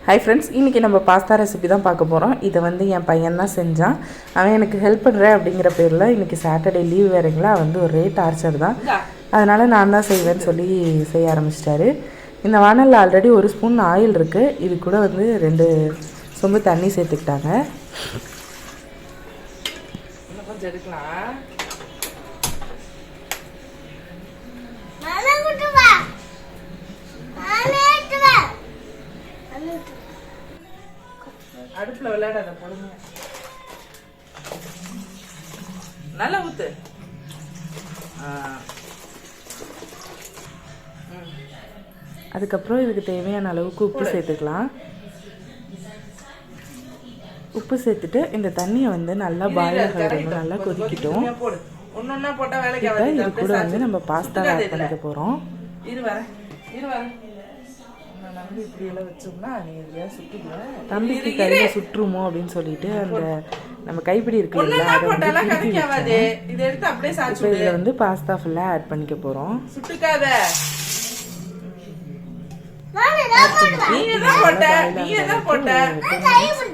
Hi friends, இன்றைக்கி நம்ம pasta recipe தான் பார்க்க போகிறோம். இதை வந்து என் பையன் தான் செஞ்சான். அவன் எனக்கு ஹெல்ப் பண்ணுறேன் அப்படிங்கிற பேரில் இன்றைக்கி சாட்டர்டே லீவ் வேறுங்களா, வந்து ஒரே டார்ச்சர் தான். அதனால் நான் தான் செய்வேன்னு சொல்லி செய்ய ஆரம்பிச்சிட்டாரு. இந்த வானலில் ஆல்ரெடி 1 ஸ்பூன் ஆயில் இருக்குது. இது கூட வந்து 2 சொம்பு தண்ணி சேர்த்துக்கிட்டாங்க. கொஞ்சம் எடுக்கலாம். அடுப்பில் விளையாடாத பொழுது நல்லா ஊத்து. அதுக்கப்புறம் இதுக்கு தேவையான அளவுக்கு உப்பு சேர்த்துக்கலாம். உப்பு சேர்த்துட்டு இந்த தண்ணியை வந்து நல்லா பாயில் ஆகணும், நல்லா கொதிக்கிட்டோம். இப்போ இது கூட வந்து நம்ம பாஸ்தா ஆட் பண்ணிக்க போகிறோம். தம்பிக்கு கையில் சுற்றுமோ அப்படின்னு சொல்லிட்டு அந்த நம்ம கைப்பிடி இருக்கு இல்லைங்களா, அதை வந்து இதில் வந்து பாஸ்தா ஃபுல்லாக ஆட் பண்ணிக்க போகிறோம்.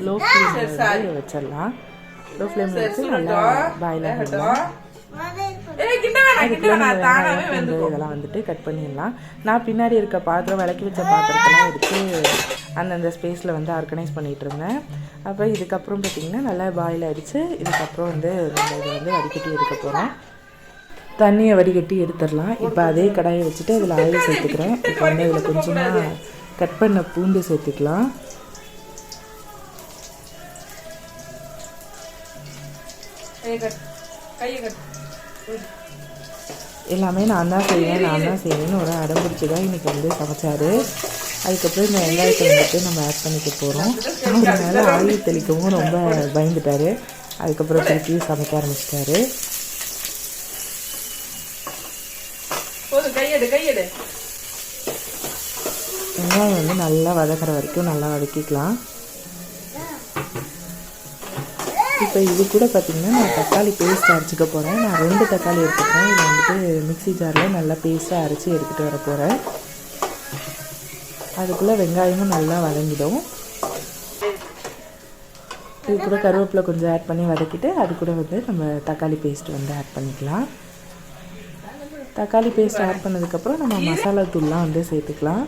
லோ ஃப்ளேமில் வச்சிடலாம். லோ ஃப்ளேமில் வச்சு நல்லா பாயில் ஆகிடலாம். இதெல்லாம் வந்துட்டு கட் பண்ணிடலாம். நான் பின்னாடி இருக்க பாத்திரம், விளக்கி வச்ச பாத்திரத்தெல்லாம் எடுத்து அந்தந்த ஸ்பேஸில் வந்து ஆர்கனைஸ் பண்ணிகிட்டு இருந்தேன். அப்போ இதுக்கப்புறம் பார்த்திங்கன்னா நல்லா பாயில் ஆகிடுச்சு. இதுக்கப்புறம் வந்து நம்ம இதை வந்து வடிகட்டி எடுக்க போகிறோம். தண்ணியை வடிகட்டி எடுத்துடலாம். இப்போ அதே கடாயை வச்சுட்டு அதில் ஆயில் சேர்த்துக்கிறேன். இப்போ வந்து இதில் கொஞ்சமாக கட் பண்ண பூண்டு சேர்த்துக்கலாம். எல்லாமே நான் தான் செய்வேன்னு ஒரு அடம் பிடிச்சி தான் இன்றைக்கி வந்து சமைச்சார். அதுக்கப்புறம் இந்த வெங்காயத்தை வந்துட்டு நம்ம ஆட் பண்ணிக்க போகிறோம். அவர் மேலே ஆயில் தெளிக்கவும் ரொம்ப பயந்துட்டார். அதுக்கப்புறம் திருப்பி சமைக்க ஆரம்பிச்சிட்டாரு. வெங்காயம் வந்து நல்லா வதக்கிற வரைக்கும் நல்லா வதக்கிக்கலாம். இப்போ இது கூட பார்த்திங்கன்னா நான் தக்காளி பேஸ்ட் அரைச்சிக்க போகிறேன். நான் 2 தக்காளி எடுத்துக்கிறேன். இதை வந்துட்டு மிக்ஸி ஜாரில் நல்லா பேஸ்ட்டாக அரைச்சி எடுத்துகிட்டு வர போகிறேன். அதுக்குள்ளே வெங்காயமும் நல்லா வதங்கிடும். இது கூட கருவேப்பிலை கொஞ்சம் ஆட் பண்ணி வதக்கிட்டு அது கூட வந்து நம்ம தக்காளி பேஸ்ட் வந்து ஆட் பண்ணிக்கலாம். தக்காளி பேஸ்ட் ஆட் பண்ணதுக்கப்புறம் நம்ம மசாலா தூள்லாம் வந்து சேர்த்துக்கலாம்.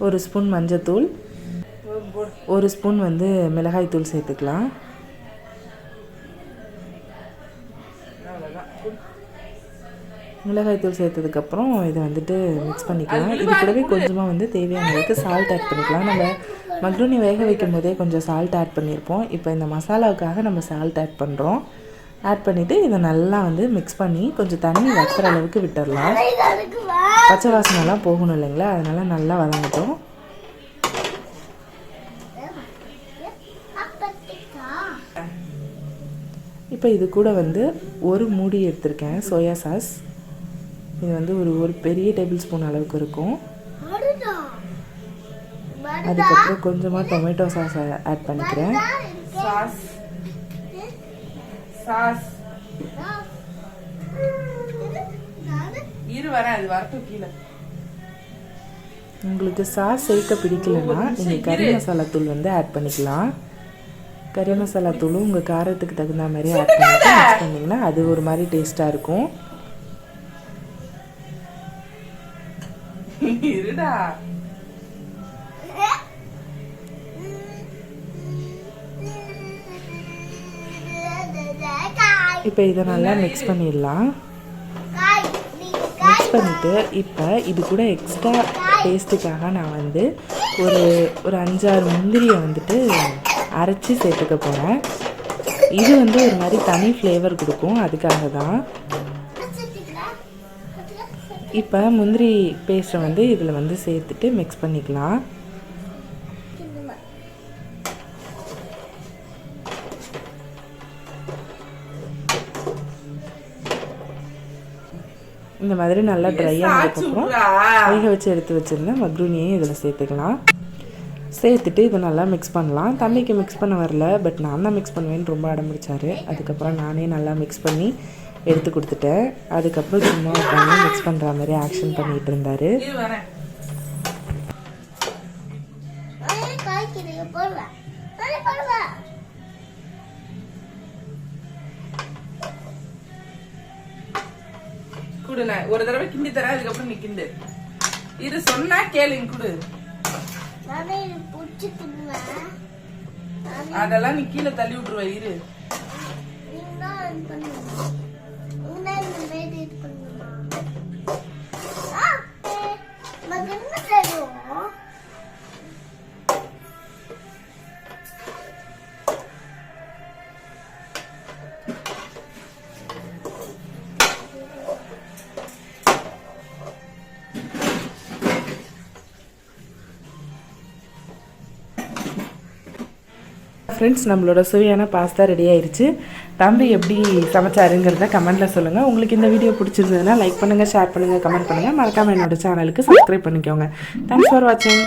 1 ஸ்பூன் மஞ்சத்தூள், 1 ஸ்பூன் வந்து மிளகாய் தூள் சேர்த்துக்கலாம். மிளகாய் தூள் சேர்த்ததுக்கப்புறம் இதை வந்துட்டு மிக்ஸ் பண்ணிக்கலாம். இது கூடவே கொஞ்சமாக வந்து தேவையான அளவுக்கு சால்ட் ஆட் பண்ணிக்கலாம். நம்ம மக்ரூனி வேக வைக்கும் போதே கொஞ்சம் சால்ட் ஆட் பண்ணியிருப்போம். இப்போ இந்த மசாலாவுக்காக நம்ம சால்ட் ஆட் பண்ணுறோம். ஆட் பண்ணிவிட்டு இதை நல்லா வந்து மிக்ஸ் பண்ணி கொஞ்சம் தண்ணி வற்றுற அளவுக்கு விட்டுடலாம். பச்சை வாசனைலாம் போகணும் இல்லைங்களா, அதனால் நல்லா வதங்கட்டும். இப்போ இது கூட வந்து 1 மூடி எடுத்திருக்கேன் சோயா சாஸ். இது வந்து ஒரு பெரிய டேபிள் ஸ்பூன் அளவுக்கு இருக்கும். அதுக்கப்புறம் கொஞ்சமாக டொமேட்டோ சாஸ் ஆட் பண்ணிக்கிறேன். உங்களுக்கு சாஸ் சேர்க்க பிடிக்கலன்னா நீங்கள் கறி மசாலா தூள் வந்து ஆட் பண்ணிக்கலாம். கறி மசாலா தூளும் உங்கள் காரத்துக்கு தகுந்த மாதிரி ஆட் பண்ணிட்டு மிக்ஸ் பண்ணிங்கன்னா அது ஒரு மாதிரி டேஸ்ட்டாக இருக்கும். இப்போ இதை நல்லா மிக்ஸ் பண்ணிடலாம். மிக்ஸ் பண்ணிவிட்டு இப்போ இது கூட எக்ஸ்ட்ரா டேஸ்ட்டுக்காக நான் வந்து ஒரு 5-6 முந்திரியை வந்துட்டு அரைச்சி சேர்த்துக்க போகிறேன். இது வந்து ஒரு மாதிரி தனி ஃப்ளேவர் கொடுக்கும், அதுக்காக தான். இப்போ முந்திரி பேஸ்ட்டை வந்து இதில் வந்து சேர்த்துட்டு மிக்ஸ் பண்ணிக்கலாம். இந்த மாதிரி நல்லா ட்ரை ஆனதுக்கப்புறம் வேக வச்சு எடுத்து வச்சுருந்தேன் மக்ரூனியையும் இதில் சேர்த்துக்கலாம். சேர்த்துட்டு இதை நல்லா மிக்ஸ் பண்ணலாம். தம்பிக்கு மிக்ஸ் பண்ண வரல, பட் நான் தான் மிக்ஸ் பண்ணுவேன்னு ரொம்ப அடம் பிடிச்சாரு. அதுக்கப்புறம் நானே நல்லா மிக்ஸ் பண்ணி எடுத்து கொடுத்துட்டேன். அதுக்கப்புறம் சும்மா உட்காந்து மிக்ஸ் பண்ணுற மாதிரி ஆக்ஷன் பண்ணிகிட்டு இருந்தார். குடு, நான் ஒரு தடவை கிண்டி தரேன், அதுக்கப்புறம் நீ கிண்டு. இது சொன்னா கேளுங்க, குடு. அதெல்லாம் நீ கீழே தள்ளி விட்டுருவ. இரு, ஃப்ரெண்ட்ஸ், நம்மளோட சுவையான பாஸ்தா ரெடி ஆயிடுச்சு. தம்பி எப்படி சமைச்சாருங்கிறத கமெண்ட்டில் சொல்லுங்கள். உங்களுக்கு இந்த வீடியோ பிடிச்சிருந்ததுன்னா லைக் பண்ணுங்கள், ஷேர் பண்ணுங்கள், கமெண்ட் பண்ணுங்கள். மறக்காமல் என்னோட சேனலுக்கு சப்ஸ்கிரைப் பண்ணிக்கோங்க. தேங்க்ஸ் ஃபார் வாட்சிங்.